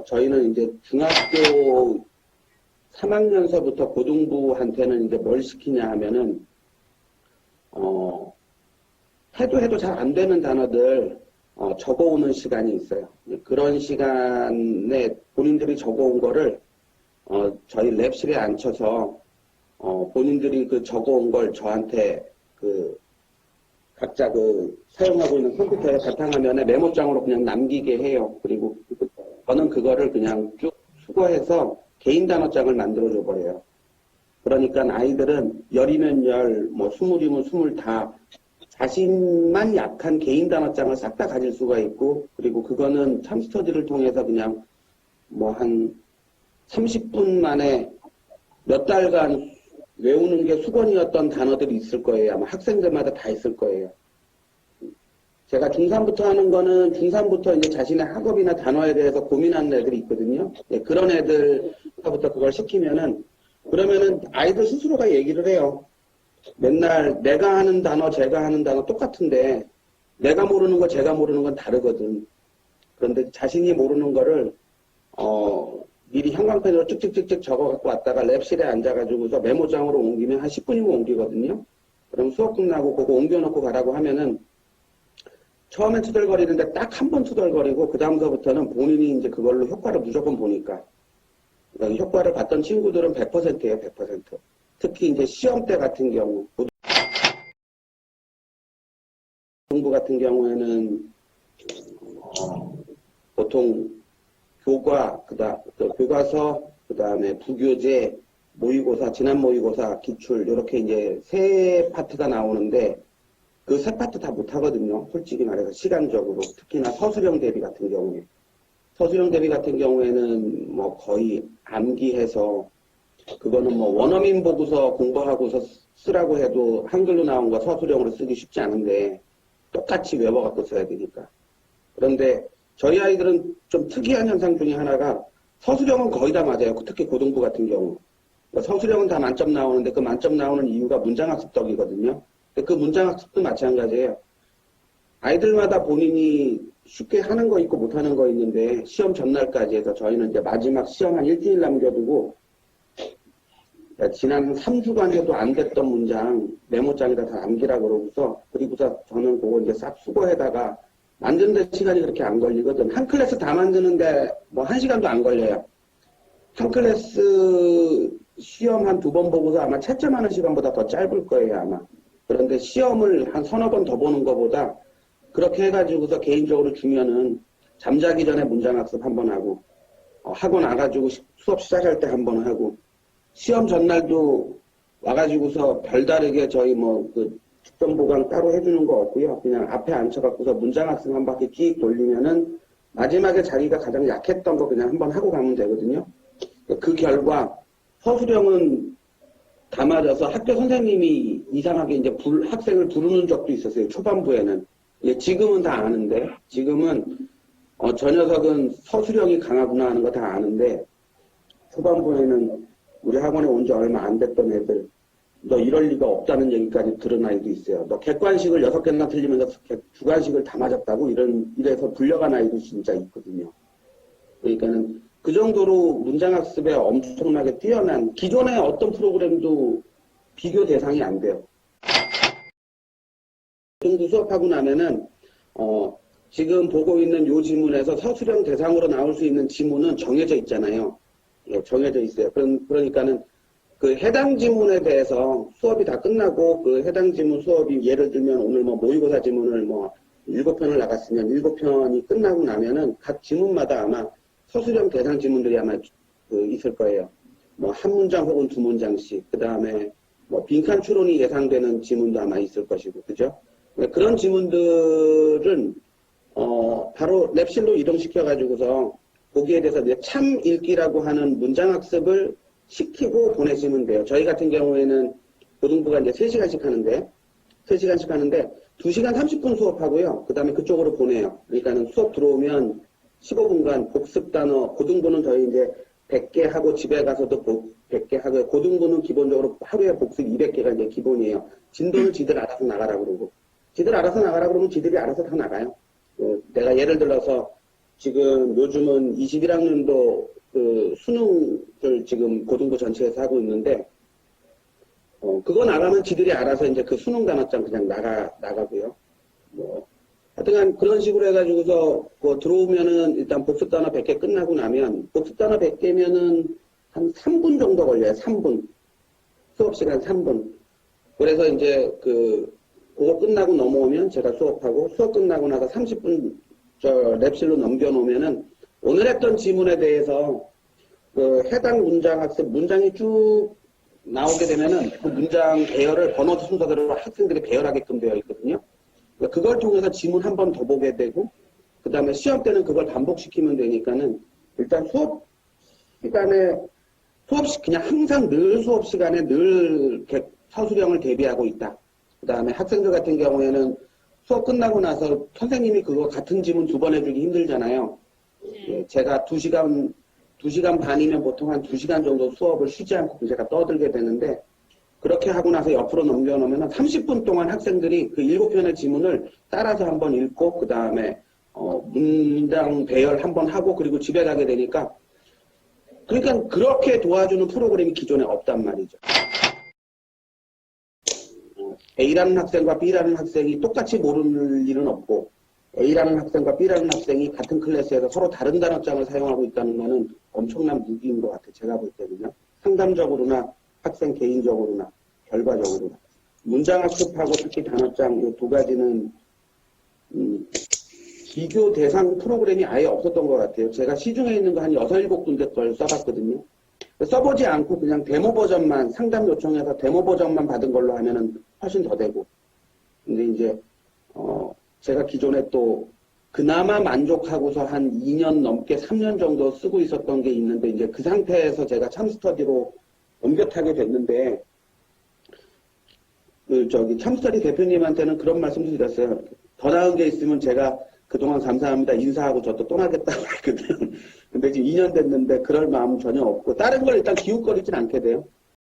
저희는 이제 중학교 3학년서부터 고등부한테는 이제 뭘 시키냐 하면은, 해도 잘 안 되는 단어들, 적어오는 시간이 있어요. 그런 시간에 본인들이 적어온 거를, 저희 랩실에 앉혀서, 본인들이 그 적어온 걸 저한테 각자 사용하고 있는 컴퓨터에 바탕화면에 메모장으로 그냥 남기게 해요. 그리고 저는 그거를 그냥 쭉 수거해서 개인 단어장을 만들어줘 버려요. 그러니까 아이들은 열이면 열, 뭐 스물이면 스물 다 자신만 약한 개인 단어장을 싹 다 가질 수가 있고, 그리고 그거는 참스터디를 통해서 그냥 뭐 한 30분 만에 몇 달간 외우는 게 수건이었던 단어들이 있을 거예요. 아마 학생들마다 다 있을 거예요. 제가 중3부터 하는 거는 중3부터 이제 자신의 학업이나 단어에 대해서 고민하는 애들이 있거든요. 그런 애들부터 그걸 시키면은, 그러면은 아이들 스스로가 얘기를 해요. 맨날 내가 하는 단어, 제가 하는 단어 똑같은데, 내가 모르는 거, 제가 모르는 건 다르거든. 그런데 자신이 모르는 거를, 미리 형광펜으로 쭉쭉쭉쭉 적어갖고 왔다가 랩실에 앉아가지고서 메모장으로 옮기면 한 10분이면 옮기거든요. 그럼 수업 끝나고 그거 옮겨놓고 가라고 하면은 처음엔 투덜거리는데 딱 한 번 투덜거리고 그 다음서부터는 본인이 이제 그걸로 효과를 무조건 보니까. 그러니까 효과를 봤던 친구들은 100%예요, 100%. 특히 이제 시험 때 같은 경우, 공부 같은 경우에는 보통 교과서, 그 다음에 부교재, 모의고사, 지난 모의고사, 기출, 이렇게 이제 세 파트가 나오는데, 그 세 파트 다 못하거든요. 솔직히 말해서 시간적으로. 특히나 서술형 대비 같은 경우에. 서술형 대비 같은 경우에는 뭐 거의 암기해서, 그거는 뭐 원어민 보고서 공부하고서 쓰라고 해도 한글로 나온 거 서술형으로 쓰기 쉽지 않은데, 똑같이 외워갖고 써야 되니까. 그런데 저희 아이들은 좀 특이한 현상 중에 하나가 서술형은 거의 다 맞아요. 특히 고등부 같은 경우. 그러니까 서술형은 다 만점 나오는데 그 만점 나오는 이유가 문장학습 덕이거든요. 그 문장학습도 마찬가지예요. 아이들마다 본인이 쉽게 하는 거 있고 못하는 거 있는데 시험 전날까지 해서 저희는 이제 마지막 시험 한 일주일 남겨두고 지난 3주간 해도 안 됐던 문장 메모장에다 다 남기라고 그러고서 그리고서 저는 그거 이제 싹 수거해다가 만드는데 시간이 그렇게 안 걸리거든. 한 클래스 다 만드는데 뭐 1시간도 안 걸려요. 한 클래스 시험 한 2번 보고서 아마 채점하는 시간보다 더 짧을 거예요, 아마. 그런데 시험을 한 서너 번 더 보는 것보다 그렇게 해가지고서 개인적으로 주면은 잠자기 전에 문장학습 한 번 하고, 하고 나가지고 수업 시작할 때 한 번 하고, 시험 전날도 와가지고서 별다르게 저희 특전 보강 따로 해주는 거 없고요. 그냥 앞에 앉혀갖고서 문장학습 한 바퀴 쭉 돌리면은 마지막에 자기가 가장 약했던 거 그냥 한번 하고 가면 되거든요. 그 결과 서술형은 다 맞아서 학교 선생님이 이상하게 이제 학생을 부르는 적도 있었어요. 초반부에는. 지금은 다 아는데, 지금은 저 녀석은 서술형이 강하구나 하는 거 다 아는데, 초반부에는 우리 학원에 온 지 얼마 안 됐던 애들, 너 이럴 리가 없다는 얘기까지 들은 아이도 있어요. 너 객관식을 6개나 틀리면서 주관식을 다 맞았다고 이래서 불려간 아이도 진짜 있거든요. 그러니까는 그 정도로 문장학습에 엄청나게 뛰어난 기존의 어떤 프로그램도 비교 대상이 안 돼요. 정도 수업하고 나면은 지금 보고 있는 요 지문에서 서술형 대상으로 나올 수 있는 지문은 정해져 있잖아요. 정해져 있어요. 그러니까는 그 해당 지문에 대해서 수업이 다 끝나고 그 해당 지문 수업이 예를 들면 오늘 모의고사 지문을 7편을 나갔으면 7편이 끝나고 나면은 각 지문마다 아마 서술형 대상 지문들이 아마 있을 거예요. 한 문장 혹은 2문장씩. 그 다음에 빈칸 추론이 예상되는 지문도 아마 있을 것이고, 그죠? 그런 지문들은 바로 랩실로 이동시켜가지고서 거기에 대해서 참 읽기라고 하는 문장학습을 시키고 보내시면 돼요. 저희 같은 경우에는 고등부가 이제 3시간씩 하는데 2시간 30분 수업하고요. 그 다음에 그쪽으로 보내요. 그러니까는 수업 들어오면 15분간 복습 단어, 고등부는 저희 이제 100개 하고 집에 가서도 100개 하고요. 고등부는 기본적으로 하루에 복습 200개가 이제 기본이에요. 진도는 지들 알아서 나가라 그러고. 지들 알아서 나가라 그러면 지들이 알아서 다 나가요. 내가 예를 들어서 지금 요즘은 21학년도 그 수능을 지금 고등부 전체에서 하고 있는데, 그거 나가면 지들이 알아서 이제 그 수능 단어장 그냥 나가고요. 뭐, 하여튼간 그런 식으로 해가지고서 뭐 들어오면은 일단 복습 단어 100개 끝나고 나면, 복습 단어 100개면은 한 3분 정도 걸려요. 3분. 수업 시간 3분. 그래서 이제 그거 끝나고 넘어오면 제가 수업하고, 수업 끝나고 나서 30분 랩실로 넘겨놓으면은 오늘 했던 지문에 대해서 그 해당 문장 학습, 문장이 쭉 나오게 되면은 그 문장 배열을 번호 순서대로 학생들이 배열하게끔 되어 있거든요. 그러니까 그걸 통해서 지문 한 번 더 보게 되고, 그 다음에 시험 때는 그걸 반복시키면 되니까는 일단 수업 시간에 그냥 항상 늘 수업 시간에 늘 서술형을 대비하고 있다. 그 다음에 학생들 같은 경우에는 수업 끝나고 나서 선생님이 그거 같은 지문 2번 해주기 힘들잖아요. 예, 제가 2시간 반이면 보통 한 2시간 정도 수업을 쉬지 않고 제가 떠들게 되는데, 그렇게 하고 나서 옆으로 넘겨놓으면 30분 동안 학생들이 그 7편의 지문을 따라서 한번 읽고, 그 다음에 문장 배열 한번 하고, 그리고 집에 가게 되니까, 그러니까 그렇게 도와주는 프로그램이 기존에 없단 말이죠. A라는 학생과 B라는 학생이 똑같이 모르는 일은 없고, A라는 학생과 B라는 학생이 같은 클래스에서 서로 다른 단어장을 사용하고 있다는 것은 엄청난 무기인 것 같아요. 제가 볼 때는요. 상담적으로나 학생 개인적으로나 결과적으로나. 문장 학습하고 특히 단어장 이 2가지는 비교 대상 프로그램이 아예 없었던 것 같아요. 제가 시중에 있는 거 한 6, 7군데 걸 써봤거든요. 써보지 않고 그냥 데모 버전만, 상담 요청해서 데모 버전만 받은 걸로 하면은 훨씬 더 되고. 근데 이제, 제가 기존에 또 그나마 만족하고서 한 2년 넘게 3년 정도 쓰고 있었던 게 있는데, 이제 그 상태에서 제가 참스터디로 옮겨타게 됐는데, 참스터디 대표님한테는 그런 말씀도 드렸어요. 더 나은 게 있으면 제가 그동안 감사합니다. 인사하고 저 또 떠나겠다고 했거든. 근데 지금 2년 됐는데 그럴 마음 전혀 없고, 다른 걸 일단 기웃거리진 않게 돼요.